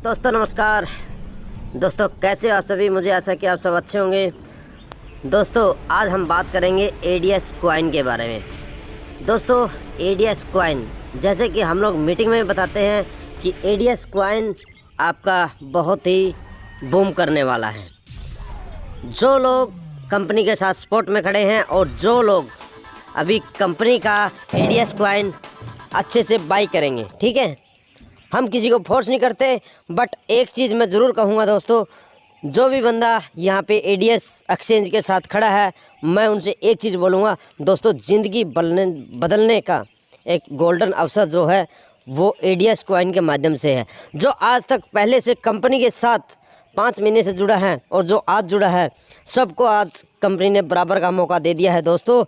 दोस्तों नमस्कार। दोस्तों कैसे हो आप सभी? मुझे आशा कि आप सब अच्छे होंगे। दोस्तों आज हम बात करेंगे एडीएस कॉइन के बारे में। दोस्तों एडीएस कॉइन, जैसे कि हम लोग मीटिंग में बताते हैं कि एडीएस कॉइन आपका बहुत ही बूम करने वाला है। जो लोग कंपनी के साथ सपोर्ट में खड़े हैं और जो लोग अभी कंपनी का एडीएस कॉइन अच्छे से बाई करेंगे, ठीक है, हम किसी को फोर्स नहीं करते, बट एक चीज़ मैं ज़रूर कहूँगा दोस्तों, जो भी बंदा यहाँ पे एडीएस एक्सचेंज के साथ खड़ा है, मैं उनसे एक चीज़ बोलूँगा दोस्तों, ज़िंदगी बदलने का एक गोल्डन अवसर जो है वो एडीएस कॉइन के माध्यम से है। जो आज तक पहले से कंपनी के साथ 5 महीने से जुड़ा है और जो आज जुड़ा है, सबको आज कंपनी ने बराबर का मौका दे दिया है दोस्तों।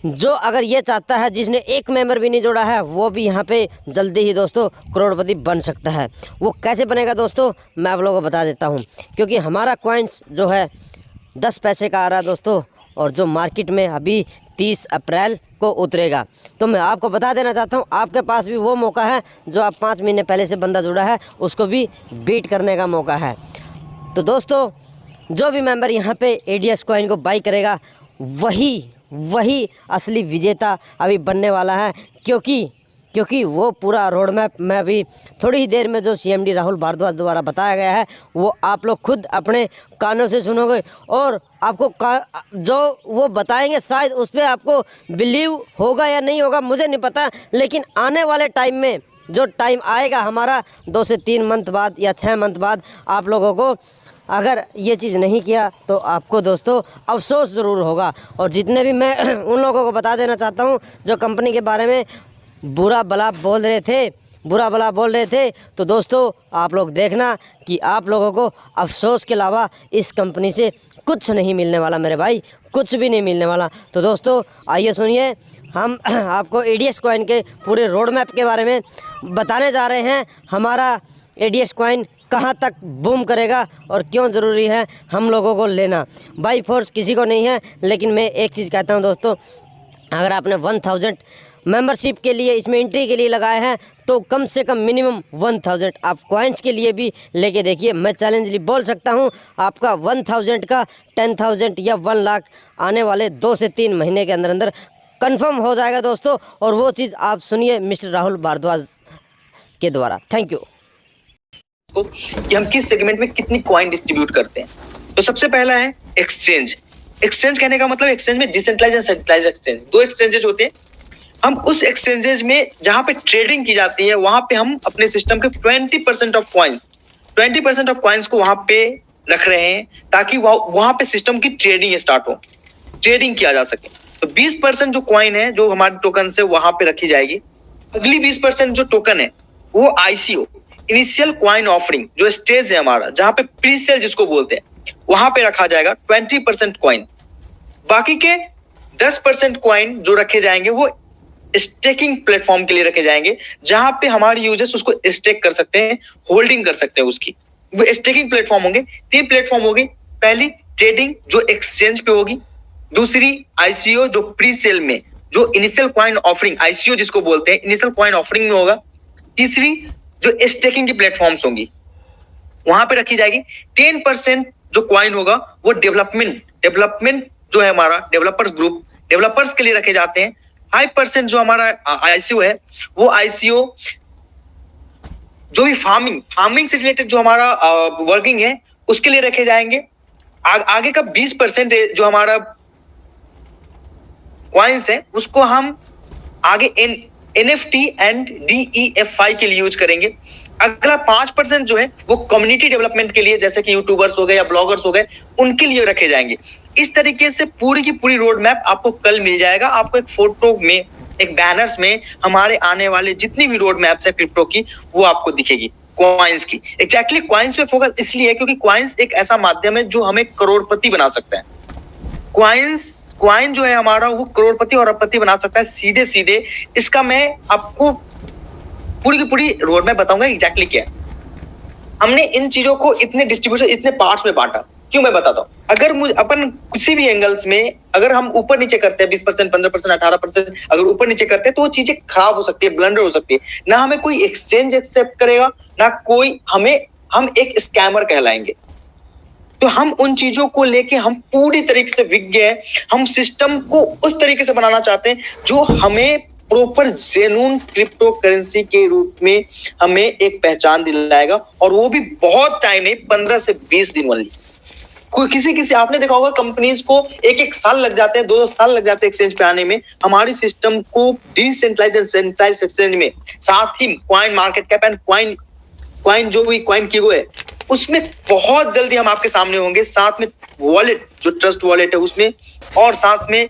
जो अगर ये चाहता है, जिसने एक मेंबर भी नहीं जोड़ा है, वो भी यहाँ पे जल्दी ही दोस्तों करोड़पति बन सकता है। वो कैसे बनेगा दोस्तों, मैं आप लोगों को बता देता हूँ। क्योंकि हमारा कॉइन्स जो है 10 पैसे का आ रहा है दोस्तों, और जो मार्केट में अभी 30 अप्रैल को उतरेगा। तो मैं आपको बता देना चाहता हूँ, आपके पास भी वो मौका है जो आप 5 महीने पहले से बंदा जुड़ा है, उसको भी बीट करने का मौका है। तो दोस्तों जो भी मेंबर यहाँ पे एडीएस कॉइन को बाई करेगा, वही असली विजेता अभी बनने वाला है। क्योंकि वो पूरा रोड मैप मैं अभी थोड़ी ही देर में जो सीएमडी राहुल भारद्वाज द्वारा बताया गया है, वो आप लोग खुद अपने कानों से सुनोगे और आपको जो वो बताएंगे शायद उस पर आपको बिलीव होगा या नहीं होगा, मुझे नहीं पता। लेकिन आने वाले टाइम में जो टाइम आएगा हमारा 2 से 3 मंथ बाद या 6 मंथ बाद, आप लोगों को अगर ये चीज़ नहीं किया तो आपको दोस्तों अफसोस ज़रूर होगा। और जितने भी मैं उन लोगों को बता देना चाहता हूँ जो कंपनी के बारे में बुरा भला बोल रहे थे, तो दोस्तों आप लोग देखना कि आप लोगों को अफसोस के अलावा इस कंपनी से कुछ नहीं मिलने वाला मेरे भाई, कुछ भी नहीं मिलने वाला। तो दोस्तों आइए सुनिए, हम आपको एडीएस कॉइन के पूरे रोड मैप के बारे में बताने जा रहे हैं। हमारा एडीएस कॉइन कहाँ तक बूम करेगा और क्यों ज़रूरी है हम लोगों को लेना। बाई फोर्स किसी को नहीं है, लेकिन मैं एक चीज़ कहता हूँ दोस्तों, अगर आपने 1000 मेंबरशिप के लिए इसमें एंट्री के लिए लगाए हैं, तो कम से कम मिनिमम 1000 आप कॉइन्स के लिए भी लेके देखिए। मैं चैलेंजली बोल सकता हूँ, आपका 1000 का 10,000 या 1 लाख आने वाले 2 से 3 महीने के अंदर अंदर कंफर्म हो जाएगा दोस्तों। और वो चीज़ आप सुनिए मिस्टर राहुल भारद्वाज के द्वारा। Thank you. कि हम किस सेगमेंट में कितनी कॉइन डिस्ट्रीब्यूट करते हैं। तो सबसे पहला है एक्सचेंज। एक्सचेंज कहने का मतलब एक्सचेंज में decentralize and centralize exchange, 2 exchanges होते हैं। हम उस एक्सचेंजेज में जहां पे ट्रेडिंग की जाती है, वहां पे हम अपने सिस्टम के 20% ऑफ कॉइन्स को वहां पे रख रहे हैं, ताकि वहां पे सिस्टम की ट्रेडिंग स्टार्ट हो, ट्रेडिंग किया जा सके। तो 20% जो कॉइन है जो हमारे टोकन से वहां पे रखी जाएगी। अगली 20% जो टोकन है वो आईसीओ, इनिशियल कॉइन ऑफरिंग, जो स्टेज है हमारा, जहां पे प्री सेल जिसको बोलते हैं, वहां पे रखा जाएगा 20% कॉइन। बाकी के 10% कॉइन जो रखे जाएंगे वो स्टेकिंग प्लेटफॉर्म के लिए रखे जाएंगे, जहां पे हमारे यूजर्स उसको स्टेक कर सकते हैं, होल्डिंग कर सकते हैं उसकी। वो स्टेकिंग प्लेटफॉर्म होंगे। 3 प्लेटफॉर्म होंगे। पहली ट्रेडिंग जो एक्सचेंज पे होगी, दूसरी आईसीओ जो प्री सेल में, जो इनिशियल कॉइन ऑफरिंग, आईसीओ जिसको बोलते हैं, इनिशियल कॉइन ऑफरिंग में होगा। तीसरी जो स्टेकिंग की प्लेटफॉर्म्स होंगी वहां पे रखी जाएगी। 10% जो कॉइन होगा वो डेवलपमेंट जो है हमारा डेवलपर्स ग्रुप, डेवलपर्स के लिए रखे जाते हैं। 5% जो हमारा आईसीओ है, वो आईसीओ जो भी फार्मिंग से रिलेटेड जो हमारा वर्किंग है उसके लिए रखे जाएंगे। आगे का 20% जो हमारा कॉइन्स है उसको हम आगे NFT एंड DEFI के लिए यूज करेंगे। अगला 5% जो है वो कम्युनिटी डेवलपमेंट के लिए, जैसे कि यूट्यूबर्स हो गए या ब्लॉगर्स हो गए, उनके लिए रखे जाएंगे। इस तरीके से पूरी की पूरी रोड मैप आपको कल मिल जाएगा। आपको एक फोटो में, एक बैनर्स में हमारे आने वाले जितनी भी रोड मैप्स है क्रिप्टो की, वो आपको दिखेगी कॉइन्स की। एग्जैक्टली कॉइन्स पे फोकस इसलिए है क्योंकि कॉइन्स एक ऐसा माध्यम है जो हमें करोड़पति बना सकता है। कॉइन जो है हमारा वो करोड़पति और अरबपति बना सकता है सीधे सीधे। इसका मैं आपको पूरी की पूरी रोड मैप बताऊंगा एग्जैक्टली क्या है। हमने इन चीजों को इतने डिस्ट्रीब्यूशन, इतने पार्ट्स में बांटा। क्यों मैं बताता हूँ। अगर अपन किसी भी एंगल्स में अगर हम ऊपर नीचे करते हैं 20%, 15%, 18%, अगर ऊपर नीचे करते हैं तो वो चीजें खराब हो सकती है, ब्लंडर हो सकती है। ना हमें कोई एक्सचेंज एक्सेप्ट करेगा, ना कोई हमें, हम एक स्कैमर कहलाएंगे। तो हम उन चीजों को लेके हम पूरी तरीके से विज्ञ हैं। हम सिस्टम को उस तरीके से बनाना चाहते हैं जो हमें प्रॉपर जेन्युइन क्रिप्टो करेंसी के रूप में हमें एक पहचान दिलाएगा, और वो भी बहुत टाइम है, 15 से 20 दिन वाली। कोई किसी आपने देखा होगा कंपनीज को एक साल लग जाते हैं, 2 साल लग जाते हैं एक्सचेंज पे आने में। हमारी सिस्टम को डिसेंट्रलाइज सेंट्रलाइज एक्सचेंज में, साथ ही coin market cap and coin जो भी क्वाइन कीगो है उसमें बहुत जल्दी हम आपके सामने होंगे। साथ में वॉलेट जो ट्रस्ट वॉलेट है उसमें, और साथ में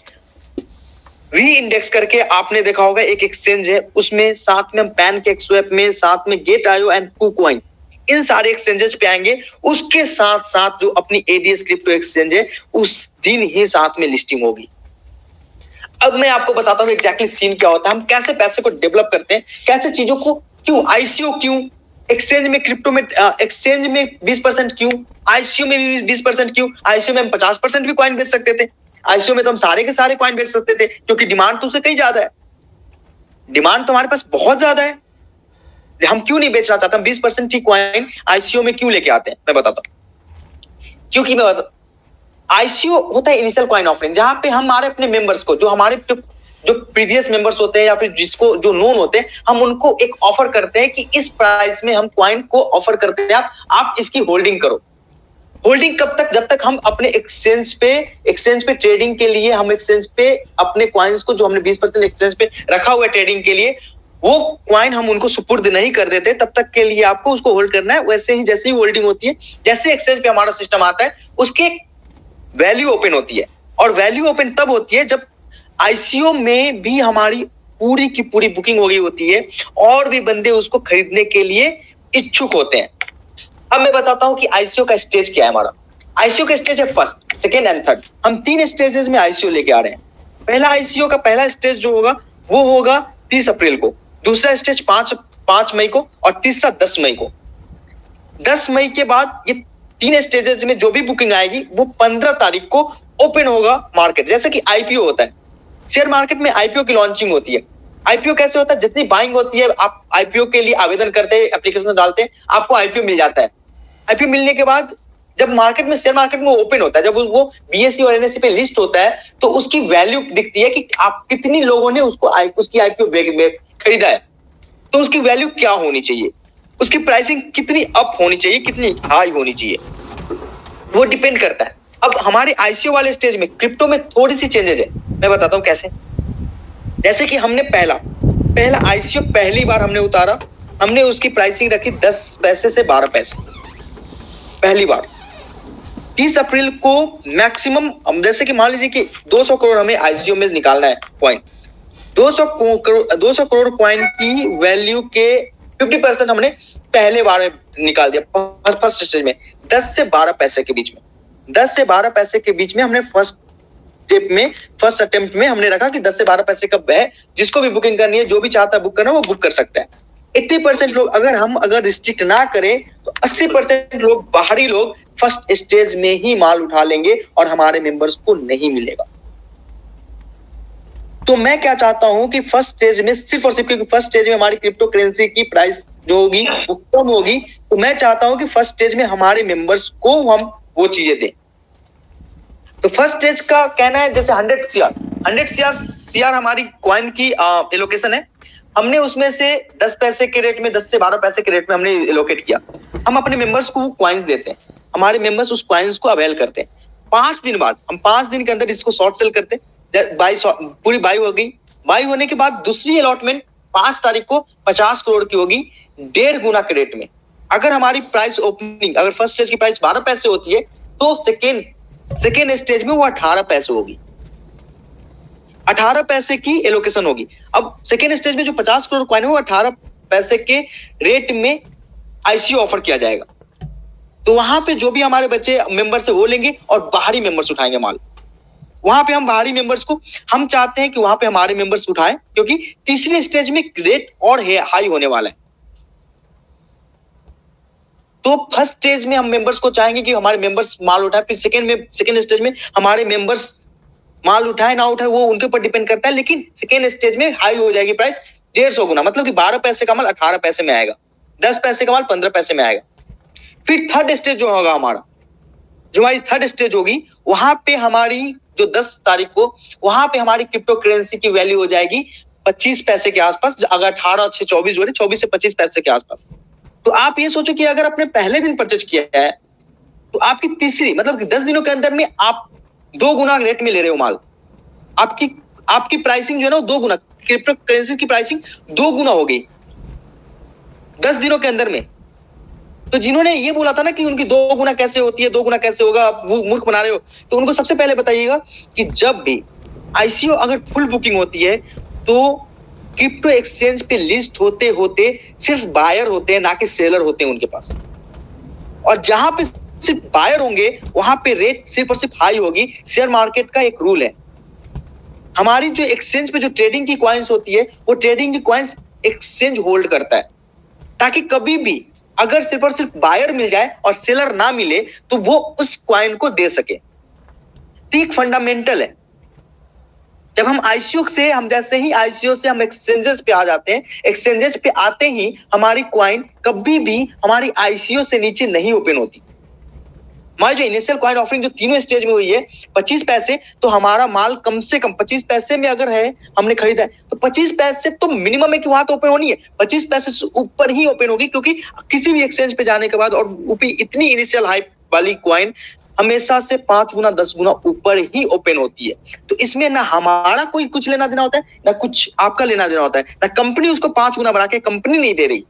री इंडेक्स करके आपने देखा होगा एक एक्सचेंज है उसमें, साथ में हम पैनकेकस्वैप में, साथ में गेट.io एंड KuCoin, इन सारे एक्सचेंजेस पे आएंगे। उसके साथ साथ जो अपनी एडीएस क्रिप्टो एक्सचेंज है उस दिन ही साथ में लिस्टिंग होगी। अब मैं आपको बताता हूं एग्जैक्टली सीन क्या होता है, हम कैसे पैसे को डेवलप करते हैं, कैसे चीजों को, क्यों आईसीओ, क्यों एक्सचेंज में, क्रिप्टो में एक्सचेंज में 20% क्यों, आईसीओ में भी 20% क्यों। आईसीओ में हम 50% भी कॉइन बेच सकते थे। आईसीओ में तो हम सारे के सारे कॉइन बेच सकते थे, क्योंकि डिमांड तो उससे कहीं ज्यादा है, डिमांड तो हमारे पास बहुत ज्यादा है। हम क्यों नहीं बेचना चाहते, हम 20% ही कॉइन आईसीओ में क्यों लेके आते हैं, मैं बताता हूं। क्योंकि मैं आईसीओ होता है इनिशियल कॉइन ऑफरिंग, जहां पे हमारे अपने मेंबर्स को, जो हमारे जो प्रीवियस मेंबर्स होते हैं या फिर जिसको जो नोन होते हैं, हम उनको एक ऑफर करते हैं कि इस प्राइस में हम कॉइन को ऑफर करते हैं, आप इसकी होल्डिंग करो। होल्डिंग कब तक, जब तक हम अपने एक्सचेंज पे ट्रेडिंग के लिए, हम एक्सचेंज पे अपने कॉइन्स को जो हमने 20% एक्सचेंज पे रखा हुआ है ट्रेडिंग के लिए, वो कॉइन हम उनको सुपुर्द नहीं कर देते, तब तक के लिए आपको उसको होल्ड करना है। वैसे ही जैसे ही होल्डिंग होती है, जैसे एक्सचेंज पे हमारा सिस्टम आता है, उसके वैल्यू ओपन होती है। और वैल्यू ओपन तब होती है जब आईसीओ में भी हमारी पूरी की पूरी बुकिंग हो गई होती है और भी बंदे उसको खरीदने के लिए इच्छुक होते हैं। अब मैं बताता हूं कि आईसीओ का स्टेज क्या है। हमारा आईसीओ का स्टेज है फर्स्ट, सेकेंड एंड थर्ड। हम 3 स्टेजेस में आईसीओ लेके आ रहे हैं। पहला आईसीओ का पहला स्टेज जो होगा वो होगा 30 अप्रैल को, दूसरा स्टेज 5 मई को, और तीसरा 10 मई को। 10 मई के बाद ये 3 स्टेजेस में जो भी बुकिंग आएगी वो 15 तारीख को ओपन होगा मार्केट। जैसे कि आईपीओ होता है, शेयर मार्केट में आईपीओ की लॉन्चिंग होती है। आईपीओ कैसे होता है, जितनी बाइंग होती है, आप आईपीओ के लिए आवेदन करते हैं, एप्लीकेशन डालते हैं, आपको आईपीओ मिल जाता है। आईपीओ मिलने के बाद जब मार्केट में, शेयर मार्केट में ओपन होता है, जब वो बीएसई और एनएसई पे लिस्ट होता है, तो उसकी वैल्यू दिखती है कि आप कितनी लोगों ने उसकी आईपीओ खरीदा है। तो उसकी वैल्यू क्या होनी चाहिए, उसकी प्राइसिंग कितनी अप होनी चाहिए, कितनी हाई होनी चाहिए, वो डिपेंड करता है। अब हमारे आईसीओ वाले स्टेज में क्रिप्टो में थोड़ी सी चेंजेस है, मैं बताता हूं कैसे। जैसे कि हमने पहला आईसीओ पहली बार हमने उतारा, हमने उसकी प्राइसिंग रखी 10 पैसे से 12 पैसे पहली बार। 30 अप्रैल को मैक्सिमम, जैसे कि मान लीजिए कि 200 करोड़ हमें आईसीओ में निकालना है कॉइन। 200 करोड़ कॉइन की वैल्यू के 50% हमने पहले बार में निकाल दिया, फर्स्ट स्टेज में 10 से 12 पैसे के बीच में। 10 से 12 पैसे के बीच में हमने फर्स्ट अटेम्प्ट में हमने रखा कि 10 से 12 पैसे का है, जिसको भी बुकिंग करनी है, जो भी चाहता है बुक करना, वो बुक कर सकता है। 80% लोग, अगर रिस्ट्रिक्ट ना करें तो 80% लोग, बाहरी लोग फर्स्ट स्टेज में ही माल उठा लेंगे और हमारे मेंबर्स को नहीं मिलेगा। तो मैं क्या चाहता हूं कि फर्स्ट स्टेज में, सिर्फ और सिर्फ क्योंकि फर्स्ट स्टेज में हमारी क्रिप्टो करेंसी की प्राइस जो होगी वो कम होगी, तो मैं चाहता हूं कि फर्स्ट स्टेज में हमारे मेंबर्स को हम वो चीजें दें। तो फर्स्ट स्टेज का कहना है जैसे 100 सीआर हमारी कॉइन की एलोकेशन है। हमने उसमें से 10 पैसे के रेट में, 10 से 12 पैसे के रेट में हमने एलोकेट किया। हम अपने मेंबर्स को कॉइन्स देते हैं, हमारे मेंबर्स उस कॉइन्स को अवेल करते हैं। 5 दिन बाद, हम 5 दिन के अंदर इसको शॉर्ट सेल करते हैं। पूरी बाई हो गई। बाई होने के बाद दूसरी अलॉटमेंट 5 तारीख को 50 करोड़ की होगी, 1.5 गुना के रेट में। अगर हमारी प्राइस ओपनिंग, अगर फर्स्ट स्टेज की प्राइस 12 पैसे होती है, तो सेकेंड स्टेज में वो 18 पैसे होगी, 18 पैसे की एलोकेशन होगी। अब सेकेंड स्टेज में जो 50 करोड़ कॉइन है वो 18 पैसे के रेट में आईसीओ ऑफर किया जाएगा। तो वहां पे जो भी हमारे बच्चे मेंबर्स है वो लेंगे और बाहरी मेंबर्स उठाएंगे माल। वहां पे हम बाहरी मेंबर्स को, हम चाहते हैं कि वहां पे हमारे मेंबर्स उठाएं, क्योंकि तीसरे स्टेज में रेट और हाई होने वाला है। तो फर्स्ट स्टेज में हम मेंबर्स को चाहेंगे कि हमारे मेंबर्स माल उठाए, फिर सेकेंड स्टेज में हमारे मेंबर्स माल उठाए ना उठाए वो उनके ऊपर डिपेंड करता है, लेकिन सेकेंड स्टेज में हाई हो जाएगी प्राइस 150 गुना, मतलब कि 12 पैसे का माल 18 पैसे में आएगा, 10 पैसे का माल 15 पैसे में आएगा। फिर थर्ड स्टेज जो होगा हमारा, जो हमारी थर्ड स्टेज होगी, वहां पे हमारी जो 10 तारीख को वहां पे हमारी क्रिप्टो करेंसी की वैल्यू हो जाएगी 25 पैसे के आसपास। अगर 18 और 24 जोड़े 24 से 25 पैसे के आसपास। तो आप ये सोचो कि अगर आपने पहले दिन परचेज किया है तो आपकी तीसरी मतलब कि 10 दिनों के अंदर में आप 2 गुना रेट में ले रहे हो माल। आपकी प्राइसिंग जो है ना 2 गुना, क्रिप्टो करेंसी की प्राइसिंग 2 गुना हो गई 10 दिनों के अंदर में। तो जिन्होंने ये बोला था ना कि उनकी 2 गुना कैसे होती है, 2 गुना कैसे होगा, आप वो मूर्ख बना रहे हो, तो उनको सबसे पहले बताइएगा कि जब भी आईसीओ अगर फुल बुकिंग होती है तो क्रिप्टो एक्सचेंज पे लिस्ट होते होते सिर्फ बायर होते हैं, ना कि सेलर होते हैं उनके पास। और जहां पे सिर्फ बायर होंगे वहां पे रेट सिर्फ और सिर्फ हाई होगी। शेयर मार्केट का एक रूल है, हमारी जो एक्सचेंज पे जो ट्रेडिंग की कॉइन्स होती है वो ट्रेडिंग की कॉइन्स एक्सचेंज होल्ड करता है, ताकि कभी भी अगर सिर्फ और सिर्फ बायर मिल जाए और सेलर ना मिले तो वो उस कॉइन को दे सके। तो एक फंडामेंटल है। जब हम जैसे ही आईसीओ से हम एक्सचेंजेस पे आ जाते हैं, एक्सचेंजेस पे आते ही हमारी कॉइन कभी भी हमारी आईसीओ से नीचे नहीं ओपन होती। हमारी जो इनिशियल कॉइन ऑफरिंग जो तीनों स्टेज में हुई है 25 पैसे, तो हमारा माल कम से कम 25 पैसे में अगर है हमने खरीदा है तो 25 पैसे तो मिनिमम है कि वहां तो ओपन होनी है, 25 पैसे से ऊपर ही ओपन होगी, क्योंकि किसी भी एक्सचेंज पे जाने के बाद और इतनी इनिशियल हाइप वाली कॉइन हमेशा से 5 गुना 10 गुना ऊपर ही ओपन होती है। तो इसमें ना हमारा कोई कुछ लेना देना होता है, ना कुछ आपका लेना देना होता है, ना कंपनी उसको 5 गुना बढ़ा के कंपनी नहीं दे रही।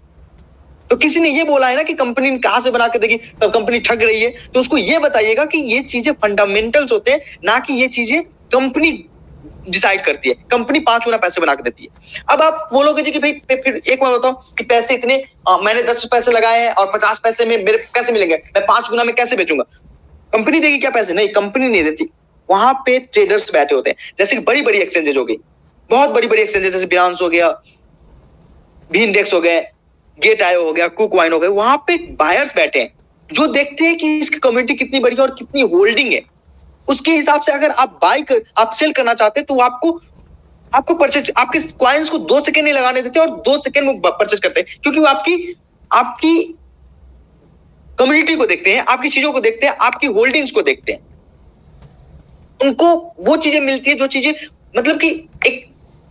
तो किसी ने ये बोला है ना कि कंपनी कहां से बना के देगी, तब कंपनी ठग रही है, तो उसको ये बताइएगा कि ये चीजें फंडामेंटल्स होते हैं, ना कि ये चीजें कंपनी डिसाइड करती है। कंपनी 5 गुना पैसे बना के देती है। अब आप बोलोगे जी कि भाई फिर एक बार बताओ कि पैसे इतने मैंने 10 पैसे लगाए हैं और 50 पैसे में मेरे कैसे मिलेंगे, मैं 5 गुना में कैसे बेचूंगा? कंपनी देगी क्या पैसे? नहीं, कंपनी नहीं देती। वहां पे ट्रेडर्स बैठे होते हैं, जैसे कि बड़ी बड़ी एक्सचेंजेज हो गई, बहुत बड़ी बड़ी एक्सचेंजेज जैसे बिनांस हो गया, भी इंडेक्स हो गए, गेट आयो हो गया, कुकवाइन हो गए, वहां पे बायर्स बैठे हैं जो देखते हैं कि इसकी कम्युनिटी कितनी बड़ी है और कितनी होल्डिंग है। उसके हिसाब से अगर आप सेल करना चाहते हैं तो आपको परचेज, आपके कॉइन्स को 2 सेकंड नहीं लगाने देते और 2 सेकंड में परचेज करते हैं, क्योंकि वो आपकी कम्युनिटी को देखते हैं, आपकी चीजों को देखते हैं, आपकी होल्डिंग्स को देखते हैं। उनको वो चीजें मिलती है जो चीजें मतलब कि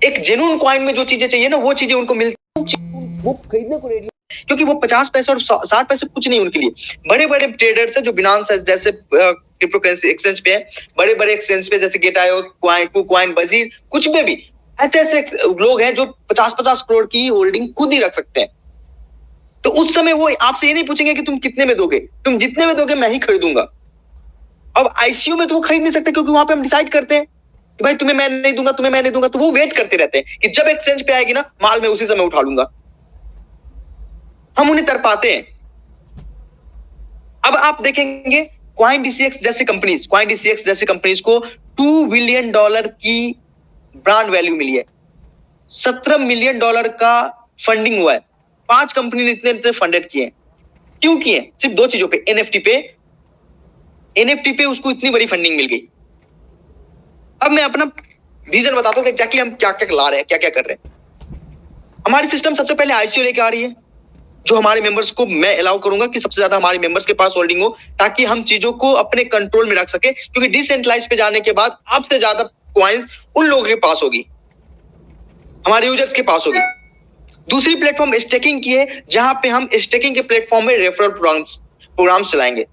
एक जेन्युइन कॉइन में जो चीजें चाहिए ना वो चीजें उनको मिलती है, वो खरीदने को रेडी, क्योंकि वो 50 पैसे और 60 पैसे कुछ नहीं उनके लिए। बड़े बड़े ट्रेडर्स है जो बिनांस है जैसे क्रिप्टो करेंसी एक्सचेंज पे है, बड़े बड़े एक्सचेंज पे जैसे गेट आयो, कुकवाइन, बजीर, कुछ में भी ऐसे लोग हैं जो 50-50 करोड़ की होल्डिंग खुद ही रख सकते हैं। तो उस समय वो आपसे ये नहीं पूछेंगे कि तुम कितने में दोगे, तुम जितने में दोगे मैं ही खरीदूंगा। अब आईसीयू में तो वो खरीद नहीं सकते, क्योंकि वहां पे हम डिसाइड करते हैं कि भाई तुम्हें मैं नहीं दूंगा, तुम्हें मैं नहीं दूंगा। तो वो वेट करते रहते हैं कि जब एक्सचेंज पे आएगी ना माल मैं उसी समय उठा लूंगा। हम उन्हें तरपाते हैं। अब आप देखेंगे क्वाइन डीसीएक्स जैसी कंपनीज को $2 बिलियन की ब्रांड वैल्यू मिली है, $17 मिलियन का फंडिंग हुआ है। 5 कंपनी ने इतने फंडेड किए हैं। क्यों किए? सिर्फ 2 चीजों पे, एनएफटी पे उसको इतनी बड़ी फंडिंग मिल गई। अब मैं अपना विजन बताता हूं कि एग्जैक्टली हम क्या क्या ला रहे हैं, क्या क्या कर रहे हैं। हमारी सिस्टम सबसे पहले आईसीओ लेके आ रही है, जो हमारे मेंबर्स को मैं अलाउ करूंगा कि सबसे ज्यादा हमारे मेंबर्स के पास होल्डिंग हो, ताकि हम चीजों को अपने कंट्रोल में रख सके। क्योंकि डिसेंट्रलाइज पे जाने के बाद आपसे ज्यादा कॉइन्स उन लोगों के पास होगी, हमारे यूजर्स के पास होगी। दूसरी प्लेटफॉर्म स्टेकिंग की है, जहां पे हम स्टेकिंग के प्लेटफॉर्म में रेफरल प्रोग्राम्स चलाएंगे,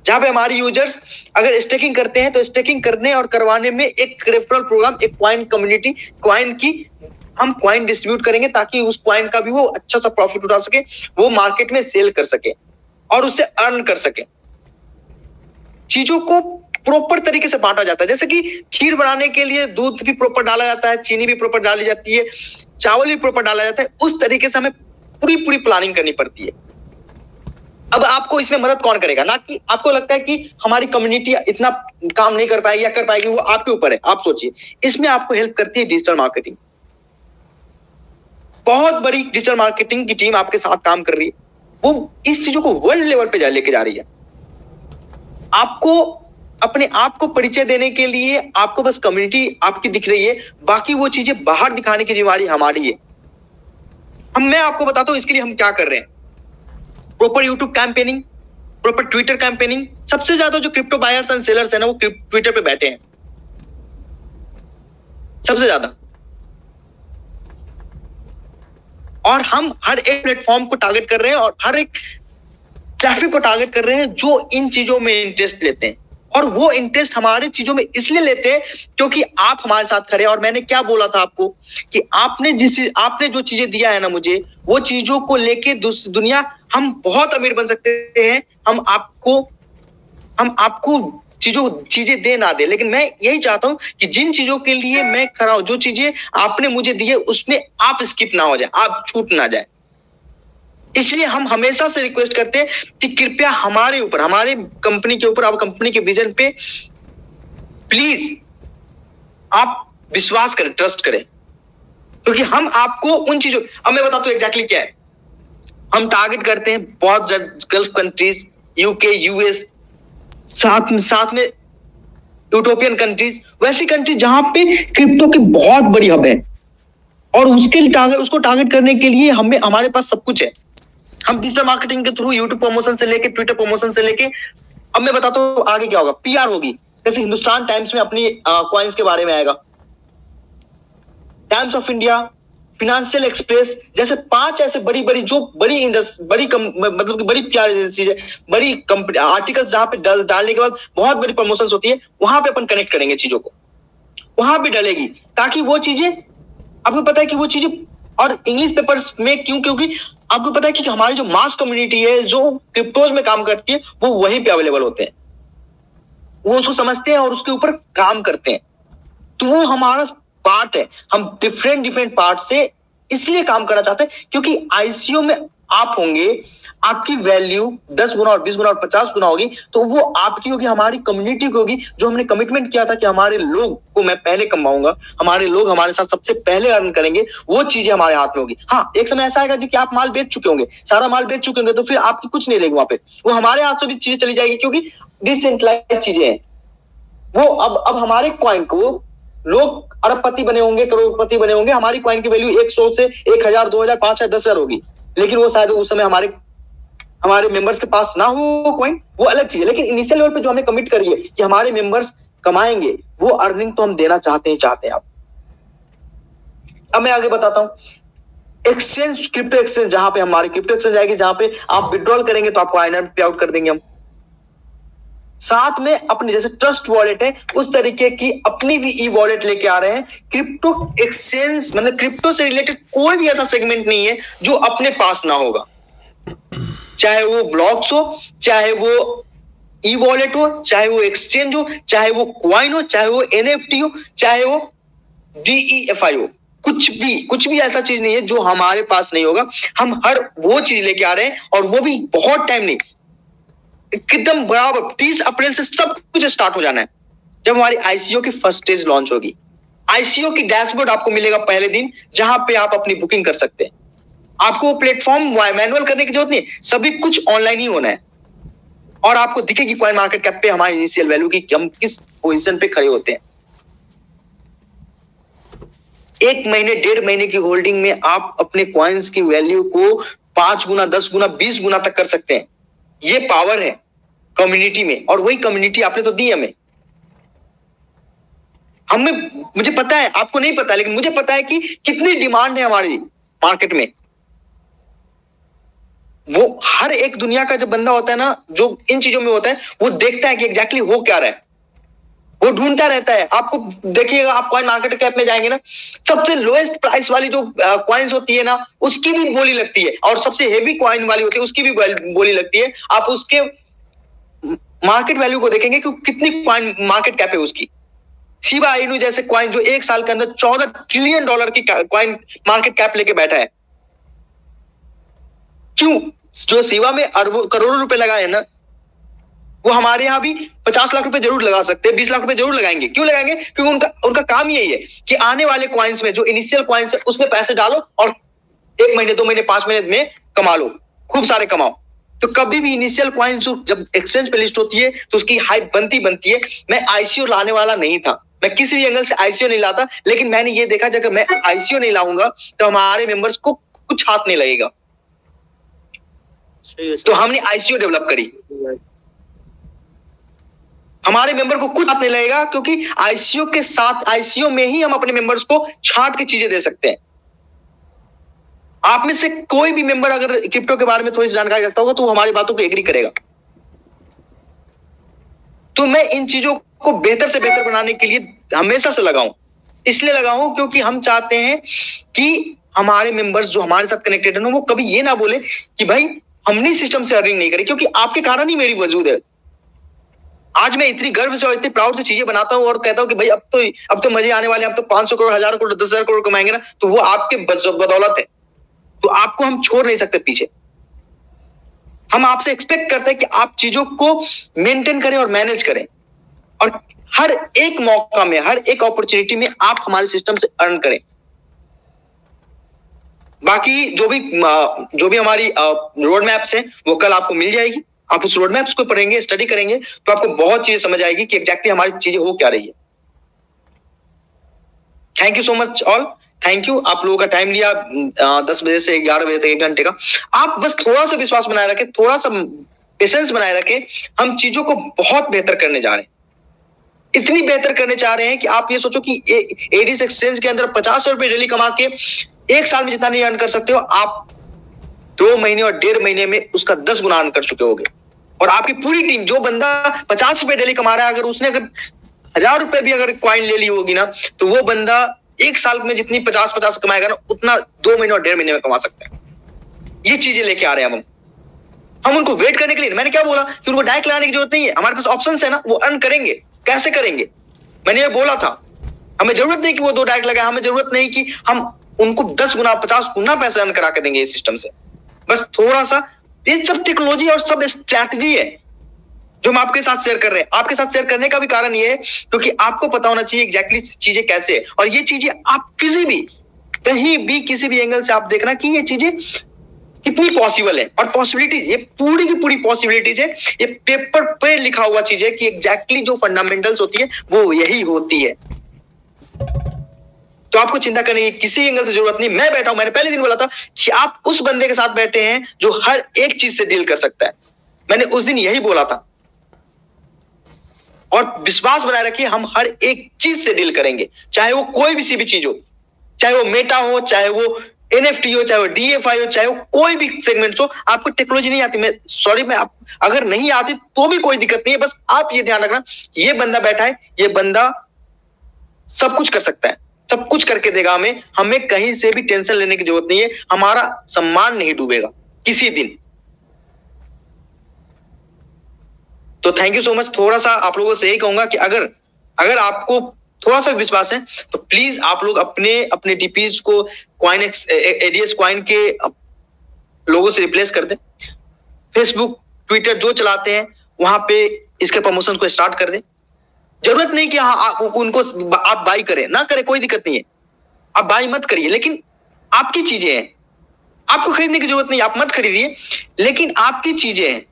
जहां पे हमारे यूजर्स अगर स्टेकिंग करते हैं तो स्टेकिंग करने और करवाने में एक रेफरल प्रोग्राम, एक क्वाइन कम्युनिटी, क्वाइन की हम क्वाइन डिस्ट्रीब्यूट करेंगे, ताकि उस क्वाइन का भी वो अच्छा सा प्रॉफिट उठा सके, वो मार्केट में सेल कर सके और उससे अर्न कर सके। चीजों को प्रॉपर तरीके से बांटा जाता है, जैसे कि खीर बनाने के लिए दूध भी प्रॉपर डाला जाता है, चीनी भी प्रॉपर डाली जाती है, चावल भी प्रॉपर डाला जाता है। उस तरीके से हमें पूरी प्लानिंग करनी पड़ती है। अब आपको इसमें मदद कौन करेगा? ना कि आपको लगता है कि हमारी कम्युनिटी इतना काम नहीं कर पाएगी या कर पाएगी, वो आपके ऊपर है। आप सोचिए, इसमें आपको हेल्प करती है डिजिटल मार्केटिंग। बहुत बड़ी डिजिटल मार्केटिंग की टीम आपके साथ काम कर रही है। वो इस चीजों को वर्ल्ड लेवल पे लेके जा रही है। आपको अपने आप को परिचय देने के लिए आपको बस कम्युनिटी आपकी दिख रही है, बाकी वो चीजें बाहर दिखाने की जिम्मेदारी हमारी है। मैं आपको बताता हूं इसके लिए हम क्या कर रहे हैं। Proper YouTube campaigning, proper Twitter campaigning. सबसे ज्यादा जो क्रिप्टो बायर्स एंड सेलर्स है ना, वो ट्विटर पे बैठे हैं सबसे ज्यादा। और हम हर एक प्लेटफॉर्म को टारगेट कर रहे हैं और हर एक ट्रैफिक को टारगेट कर रहे हैं जो इन चीजों में इंटरेस्ट लेते हैं। और वो इंटरेस्ट हमारे चीजों में इसलिए लेते हैं क्योंकि आप हमारे साथ खड़े हैं। और मैंने क्या बोला था आपको कि आपने जो चीजें दिया है ना मुझे, वो चीजों को लेके दुनिया, हम बहुत अमीर बन सकते हैं। हम आपको चीजें दे ना दे, लेकिन मैं यही चाहता हूं कि जिन चीजों के लिए मैं खड़ा हूं, जो चीजें आपने मुझे दी है, उसमें आप स्किप ना हो जाए, आप छूट ना जाए। इसलिए हम हमेशा से रिक्वेस्ट करते हैं कि कृपया हमारे ऊपर, हमारे कंपनी के ऊपर, आप कंपनी के विजन पे प्लीज आप विश्वास करें, ट्रस्ट करें, क्योंकि हम आपको उन चीजों, अब मैं बताता हूं एग्जैक्टली क्या है। हम टारगेट करते हैं बहुत गल्फ कंट्रीज, यूके, यूएस, साथ में यूरोपियन कंट्रीज, वैसी कंट्रीज जहां पे क्रिप्टो की बहुत बड़ी हब है। और उसको टारगेट करने के लिए हमारे पास सब कुछ है। हम डिजिटल मार्केटिंग के थ्रू यूट्यूब प्रमोशन से लेके, ट्विटर प्रमोशन से लेके, अब मैं बताता हूं आगे क्या होगा। पीआर होगी, जैसे हिंदुस्तान टाइम्स में अपनी कॉइन्स के बारे में आएगा, times of India, financial express, जैसे 5 ऐसे बड़ी पीआर एजेंसी है, बड़ी कंपनी आर्टिकल्स जहां पे डालने के बाद बहुत बड़ी प्रमोशंस होती है, वहां पे अपन कनेक्ट करेंगे चीजों को, वहां भी डलेगी, ताकि वो चीजें, आपको पता है कि वो चीजें, और इंग्लिश पेपर्स में क्योंकि आपको पता है कि हमारी जो मास कम्युनिटी है जो क्रिप्टोज में काम करती है, वो वहीं पे अवेलेबल होते हैं, वो उसको समझते हैं और उसके ऊपर काम करते हैं। तो वो हमारा पार्ट है। हम डिफरेंट पार्ट से इसलिए काम करना चाहते हैं क्योंकि आईसीओ में आप होंगे, आपकी वैल्यू 10 गुना और 20 गुना और 50 गुना होगी, तो वो आपकी होगी, हमारी कम्युनिटी की होगी। जो हमने कमिटमेंट किया था कि हमारे लोग को मैं पहले कमाऊंगा, हमारे लोग हमारे साथ सबसे पहले अर्न करेंगे, वो चीजें हमारे हाथ में होगी। हाँ, एक समय ऐसा आएगा जी कि आप माल बेच चुके होंगे, सारा माल बेच चुके होंगे, तो फिर आपकी कुछ नहीं रहेगी वहां पे, वो हमारे हाथ से भी चीजें चली जाएगी, क्योंकि डिसेंट्रलाइज चीजें हैं वो। अब हमारे कॉइन को लोग अरबपति बने होंगे, करोड़पति बने होंगे, हमारी कॉइन की वैल्यू 100 से 1000, 2000, 5000, 10,000 होगी, लेकिन वो शायद उस समय हमारे मेंबर्स के पास ना हो कॉइन, वो अलग चीज है। लेकिन इनिशियल लेवल पे जो हमने कमिट करी है कि हमारे मेंबर्स कमाएंगे, वो अर्निंग तो हम देना चाहते हैं आप। अब मैं आगे बताता हूं एक्सचेंज, क्रिप्टो एक्सचेंज, जहां पे हमारी क्रिप्टो एक्सचेंज आएगी, जहां पे आप विड्रॉल करेंगे तो आपको आईएनआर पे आउट कर देंगे हम। साथ में अपनी जैसे ट्रस्ट वॉलेट है, उस तरीके की अपनी भी ई वॉलेट लेके आ रहे हैं। क्रिप्टो एक्सचेंज मतलब क्रिप्टो से रिलेटेड कोई भी ऐसा सेगमेंट नहीं है जो अपने पास ना होगा, चाहे वो ब्लॉक्स हो, चाहे वो ई वॉलेट हो, चाहे वो एक्सचेंज हो, चाहे वो क्वाइन हो, चाहे वो एनएफटी हो, चाहे वो डीईएफआई हो, कुछ भी ऐसा चीज नहीं है जो हमारे पास नहीं होगा। हम हर वो चीज लेके आ रहे हैं, और वो भी बहुत टाइम नहीं, एकदम बराबर 30 अप्रैल से सब कुछ स्टार्ट हो जाना है, जब हमारी आईसीओ की फर्स्ट स्टेज लॉन्च होगी। आईसीओ की डैशबोर्ड आपको मिलेगा पहले दिन, जहां पे आप अपनी बुकिंग कर सकते हैं। आपको प्लेटफॉर्म मैनुअल करने की जरूरत नहीं, सभी कुछ ऑनलाइन ही होना है, और आपको दिखेगी कॉइन मार्केट कैप पे हमारी इनिशियल वैल्यू की, हम किस पोजीशन पे खड़े होते हैं। 1 महीने 1.5 महीने की होल्डिंग में आप अपने कॉइन्स की वैल्यू को 5 गुना, 10 गुना, 20 गुना तक कर सकते हैं। ये पावर है कम्युनिटी में, और वही कम्युनिटी आपने तो दी हमें। मुझे पता है, आपको नहीं पता, लेकिन मुझे पता है कि कितनी डिमांड है हमारी मार्केट में। वो हर एक दुनिया का जब बंदा होता है ना, जो इन चीजों में होता है, वो देखता है कि एग्जैक्टली हो क्या रहा है, वो ढूंढता रहता है। आपको देखिएगा, आप कॉइन मार्केट कैप में जाएंगे ना, सबसे लोएस्ट प्राइस वाली जो कॉइन्स होती है ना, उसकी भी बोली लगती है, और सबसे हेवी कॉइन वाली होती है उसकी भी बोली लगती है। आप उसके मार्केट वैल्यू को देखेंगे कि कितनी कॉइन मार्केट कैप है उसकी। शिबा इनू जैसे कॉइन जो 1 साल के अंदर $14 ट्रिलियन की कॉइन मार्केट कैप लेके बैठा है, क्यों? जो शिबा में करोड़ों रुपए लगाए हैं ना, वो हमारे यहां भी 50 लाख रुपए जरूर लगा सकते हैं, 20 लाख रुपए जरूर लगाएंगे। क्यों लगाएंगे? क्योंकि उनका काम यही है कि आने वाले कॉइन्स में, जो इनिशियल कॉइन्स है, उसमें पैसे डालो और 1 महीने, 2 महीने, 5 महीने में कमा लो, खूब सारे कमाओ। तो कभी भी इनिशियल कॉइन जब एक्सचेंज पे लिस्ट होती है तो उसकी हाइप बनती है। मैं आईसीओ लाने वाला नहीं था, मैं किसी भी एंगल से आईसीओ नहीं लाता, लेकिन मैंने ये देखा अगर मैं आईसीओ नहीं लाऊंगा तो हमारे मेंबर्स को कुछ हाथ नहीं लगेगा। तो हमने आईसीओ डेवलप करी, हमारे मेंबर को कुछ हाथ नहीं लगेगा, क्योंकि आईसीओ के साथ, आईसीओ में ही हम अपने मेंबर्स को छांट के चीजें दे सकते हैं। आप में से कोई भी मेंबर अगर क्रिप्टो के बारे में थोड़ी सी जानकारी रखता होगा तो हमारी बातों को एग्री करेगा। तो मैं इन चीजों को बेहतर से बेहतर बनाने के लिए हमेशा से लगा हूं, इसलिए लगा हूं क्योंकि हम चाहते हैं कि हमारे मेंबर्स जो हमारे साथ कनेक्टेड है वो कभी ये ना बोले कि भाई हमने सिस्टम से अर्निंग नहीं करी, क्योंकि आपके कारण ही मेरी वजूद है। आज मैं इतनी गर्व से और इतनी प्राउड से चीजें बनाता हूं और कहता हूं कि भाई अब तो मजे आने वाले हैं, अब तो 500 करोड़, 1000 करोड़, 10,000 करोड़ कमाएंगे ना, तो वो आपके बदौलत है। तो आपको हम छोड़ नहीं सकते पीछे। हम आपसे एक्सपेक्ट करते हैं कि आप चीजों को मेंटेन करें और मैनेज करें, और हर एक मौका में, हर एक अपॉर्चुनिटी में आप हमारे सिस्टम से अर्न करें। बाकी जो भी हमारी रोड मैप्स है वो कल आपको मिल जाएगी। आप उस रोड मैप्स को पढ़ेंगे, स्टडी करेंगे तो आपको बहुत चीजें समझ आएगी कि एग्जैक्टली हमारी चीजें हो क्या रही है। Thank you so much all, thank you. आप लोगों का टाइम लिया 10 बजे से 11 बजे तक, 1 घंटे का। आप बस थोड़ा सा विश्वास बनाए रखें, थोड़ा सा पेशेंस बनाए रखें। हम चीजों को बहुत बेहतर करने जा रहे हैं, इतनी बेहतर करने जा रहे हैं कि आप ये सोचो कि एडीएस एक्सचेंज के अंदर 50 रुपए डेली कमा के 1 साल में जितना नहीं अर्न कर सकते हो, आप 2 महीने और 1.5 महीने में उसका 10 गुना अर्न कर चुके होगे। और आपकी पूरी टीम, जो बंदा 50 रुपए डेली कमा रहा है, अगर उसने 1000 रुपए भी अगर कॉइन ले ली होगी ना, तो वो बंदा 1 साल में जितनी 50 कमाएगा ना, उतना 2 महीने और 1.5 महीने में कमा सकता है। ये चीजें लेके आ रहे हैं हम उनको वेट करने के लिए। मैंने क्या बोला कि उनको डायरेक्ट लाने की जरूरत नहीं है, हमारे पास ऑप्शन है ना, वो अर्न करेंगे। कैसे करेंगे मैंने ये बोला था। हमें जरूरत नहीं कि वो 2 डायरेक्ट लगाए, हमें जरूरत नहीं कि हम उनको 10 गुना 50 गुना पैसे अर्न करा के देंगे इस सिस्टम से। बस थोड़ा सा, ये सब टेक्नोलॉजी और सब स्ट्रैटेजी है जो हम आपके साथ शेयर कर रहे हैं। आपके साथ शेयर करने का भी कारण ये है क्योंकि आपको पता होना चाहिए एग्जैक्टली चीजें कैसे है, और ये चीजें आप किसी भी, कहीं भी, किसी भी एंगल से आप देखना कि ये चीजें कितनी पॉसिबल है। और पॉसिबिलिटी, ये पूरी की पूरी पॉसिबिलिटीज है, ये पेपर पे लिखा हुआ चीज है कि एग्जैक्टली जो फंडामेंटल्स होती है वो यही होती है। तो आपको चिंता करने की किसी एंगल से जरूरत नहीं। मैं बैठा हूं, मैंने पहले दिन बोला था कि आप उस बंदे के साथ बैठे हैं जो हर एक चीज से डील कर सकता है। मैंने उस दिन यही बोला था, और विश्वास बनाए रखिए, हम हर एक चीज से डील करेंगे, चाहे वो कोई भी सी भी चीज हो, चाहे वो मेटा हो, चाहे वो एनएफटी हो, चाहे वो डीएफआई हो, चाहे वो कोई भी सेगमेंट हो। आपको टेक्नोलॉजी नहीं आती, मैं सॉरी, मैं अगर नहीं आती तो भी कोई दिक्कत नहीं है। बस आप ये ध्यान रखना, ये बंदा बैठा है, ये बंदा सब कुछ कर सकता है, सब कुछ करके देगा हमें कहीं से भी टेंशन लेने की जरूरत नहीं है। हमारा सम्मान नहीं डूबेगा किसी दिन। तो थैंक यू सो मच। थोड़ा सा आप लोगों से यही कहूंगा कि अगर आपको थोड़ा सा विश्वास है तो प्लीज आप लोग अपने डीपीज को कॉइन एडीएस कॉइन के लोगों से रिप्लेस कर दें। फेसबुक, ट्विटर जो चलाते हैं वहां पे इसके प्रमोशन को स्टार्ट कर दें। जरूरत नहीं कि उनको आप बाई करें, ना करें, कोई दिक्कत नहीं है, आप बाई मत करिए, लेकिन आपकी चीजें हैं, आपको खरीदने की जरूरत नहीं, आप मत खरीदिए, लेकिन आपकी चीजें हैं।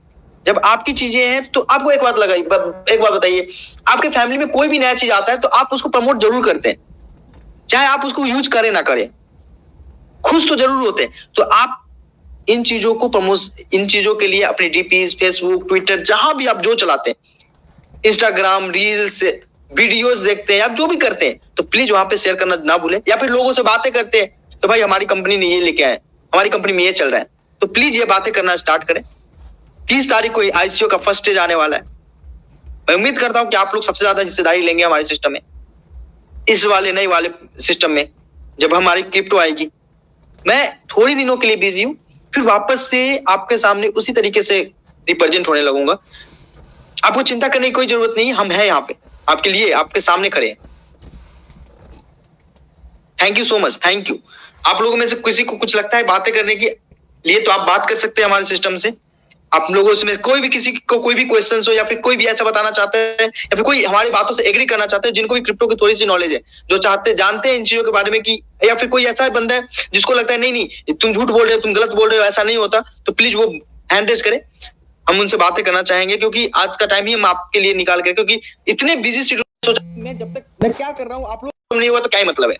जब आपकी चीजें हैं तो आपको एक बात बताइए, आपके फैमिली में कोई भी नया चीज आता है तो आप उसको प्रमोट जरूर करते हैं, चाहे आप उसको यूज करें ना करें, खुश तो जरूर होते हैं। तो आप इन चीजों के लिए अपने डीपीज, फेसबुक, ट्विटर, जहां भी आप जो चलाते हैं, इंस्टाग्राम, रील्स, वीडियोस देखते हैं, आप जो भी करते हैं, तो प्लीज वहां पे शेयर करना ना भूलें। या फिर लोगों से बातें करते हैं तो भाई हमारी कंपनी ने ये लेके आए, हमारी कंपनी में ये चल रहा है, तो प्लीज ये बातें करना स्टार्ट करें। 30 तारीख को आईसीओ का फर्स्ट स्टेज आने वाला है। मैं उम्मीद करता हूं कि आप लोग सबसे ज्यादा हिस्सेदारी लेंगे हमारे सिस्टम में, इस वाले नए वाले सिस्टम में। जब हमारी क्रिप्टो आएगी, मैं थोड़ी दिनों के लिए बिजी हूं, फिर वापस से आपके सामने उसी तरीके से रिप्रेजेंट होने लगूंगा। आपको चिंता करने की कोई जरूरत नहीं, हम हैं यहाँ पे आपके लिए, आपके सामने खड़े हैं। Thank you so much, thank you. आप लोगों में से किसी को कुछ लगता है बातें करने के लिए तो आप बात कर सकते हैं हमारे सिस्टम से। आप लोगों में कोई भी किसी को कोई भी क्वेश्चन हो या फिर कोई भी ऐसा बताना चाहते हैं या फिर कोई हमारी बातों से एग्री करना चाहते हैं जिनको भी क्रिप्टो की थोड़ी सी नॉलेज है, जो जानते हैं इन चीजों के बारे में कि, या फिर कोई ऐसा बंदा है जिसको लगता है नहीं नहीं तुम झूठ बोल रहे हो, तुम गलत बोल रहे हो, ऐसा नहीं होता, तो प्लीज वो हैंड रेज करें। हम उनसे बातें करना चाहेंगे क्योंकि आज का टाइम ही हम आपके लिए निकाल के, क्योंकि इतने बिजी शेड्यूल, मैं जब तक मैं क्या कर रहा हूँ आप लोग नहीं हुआ तो क्या ही मतलब है।